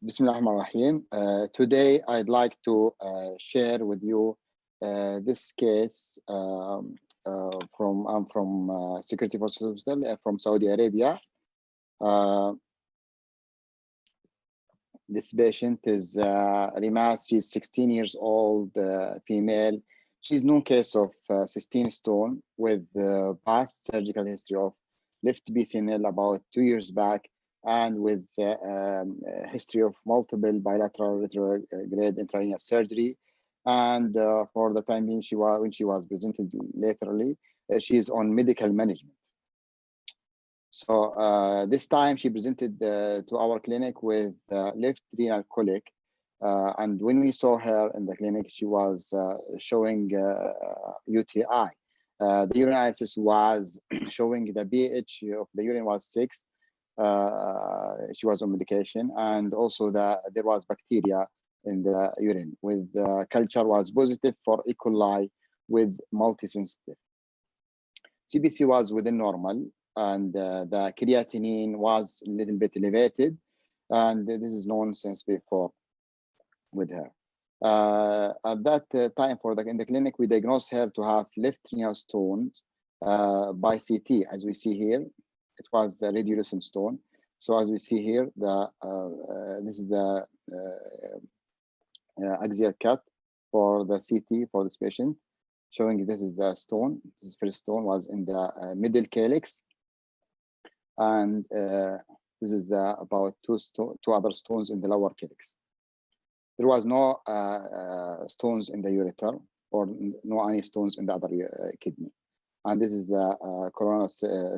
Bismillah ar-Rahman ar-Rahim. Today, I'd like to share with you this case I'm from Security Forces Hospital from Saudi Arabia. This patient is Rimas. She's 16 years old, female. She's known case of cystine stone with past surgical history of left BCNL about 2 years back, and with history of multiple bilateral retrograde intravenous surgery. And for the time being, when she was presented laterally, she's on medical management. So this time she presented to our clinic with left renal colic. And when we saw her in the clinic, she was showing UTI. The urinalysis was showing the pH of the urine was 6. She was on medication, and also there was bacteria in the urine. With culture was positive for E. coli with multisensitive. CBC was within normal, and the creatinine was a little bit elevated, and this is known since before with her. At that time in the clinic, we diagnosed her to have left renal stones by CT, as we see here. It was the radiolucent stone. So as we see here, this is the axial cut for the CT for this patient, showing this is the stone. This first stone was in the middle calyx, and this is about two other stones in the lower calyx. There was no stones in the ureter, or no any stones in the other kidney. And this is the coronal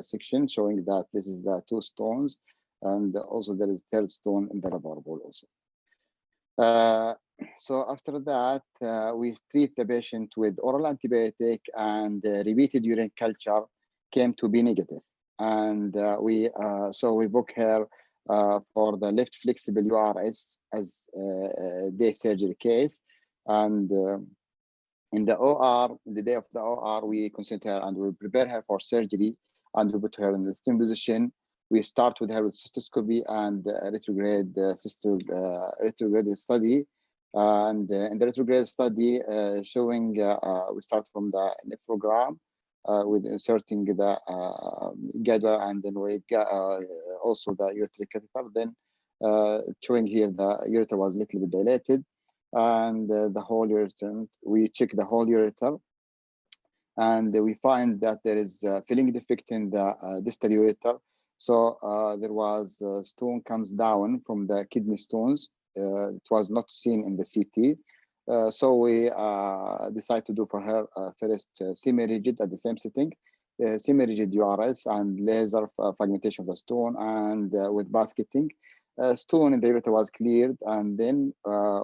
section, showing that this is the 2 stones, and also there is 3rd stone in the rubber ball also. So after that, we treat the patient with oral antibiotic, and repeated urine culture came to be negative. And so we book her for the left flexible URS as day surgery case. And in the OR, the day of the OR, we consent her and we prepare her for surgery, and we put her in the sitting position. We start with her with cystoscopy and retrograde retrograde study. And in the retrograde study, showing we start from the nephrogram with inserting the guidewire, and then we also the ureteric catheter. Then showing here the ureter was a little bit dilated, and the whole ureter, we check the whole ureter, and we find that there is a filling defect in the distal ureter. So there was a stone comes down from the kidney stones. It was not seen in the CT. So we decide to do for her first semi-rigid at the same sitting, semi-rigid URS and laser fragmentation of the stone, and with basketing. Stone in the ureter was cleared, and then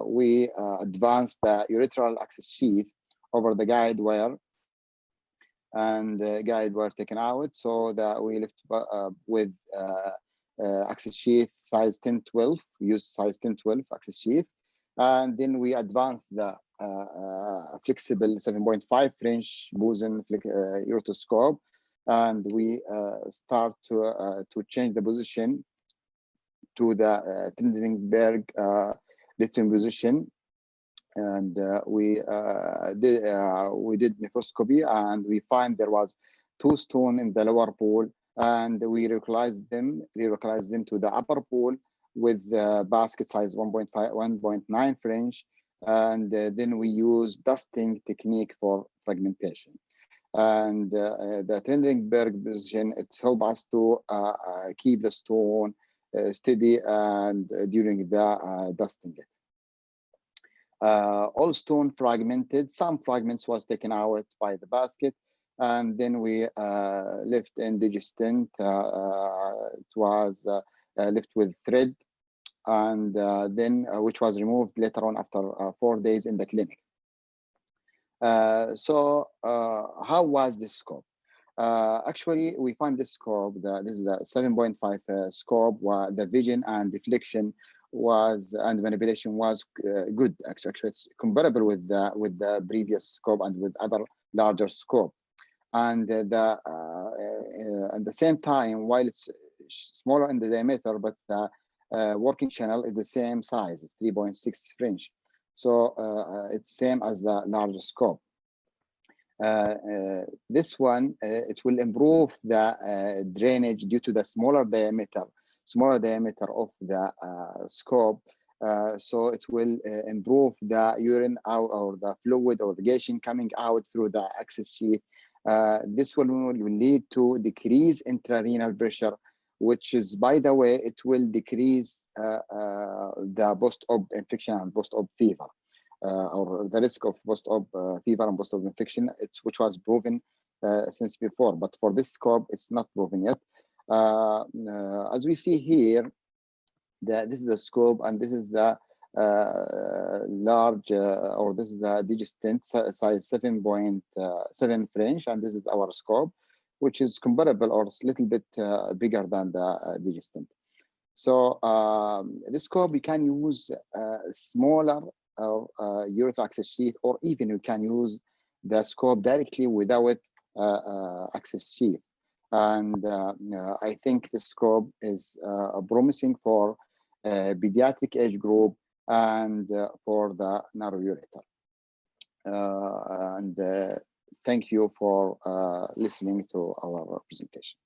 we advanced the urethral access sheath over the guide wire, and guide were taken out, so that we left with access sheath size 10-12, use size 10-12 access sheath. And then we advanced the flexible 7.5 French Pusen ureteroscope, and we start to change the position to the Trendelenburg lithium position. And we did nephroscopy, and we find there was 2 stones in the lower pool, and we relocalized them to the upper pool with basket size 1.9 French, and then we use dusting technique for fragmentation. And the Trendelenburg position, it helps us to keep the stone steady and during the dusting it. All stone fragmented. Some fragments was taken out by the basket, and then we left in digestent. It was left with thread, and then which was removed later on after 4 days in the clinic. So how was this scope? Actually, we find this scope, this is the 7.5 scope, where the vision and deflection was and manipulation was good. Actually, it's comparable with the previous scope and with other larger scope. And at the same time, while it's smaller in the diameter, but working channel is the same size, it's 3.6 French. So it's same as the large scope. This one, it will improve the drainage due to the smaller diameter of the scope. So it will improve the urine out, or the fluid or irrigation coming out through the access sheath. This will lead to decrease intrarenal pressure, which is, by the way, it will decrease the post-op infection and post-op fever. Or the risk of post-op fever and post-op infection, which was proven since before, but for this scope, it's not proven yet. As we see here, this is the scope, and this is the large, or this is the digistent size 7.7 French, and this is our scope, which is comparable or a little bit bigger than the digistent. So this scope, we can use smaller urethral access sheath, or even you can use the scope directly without access sheath. And I think the scope is promising for pediatric age group and for the narrow ureter. And thank you for listening to our presentation.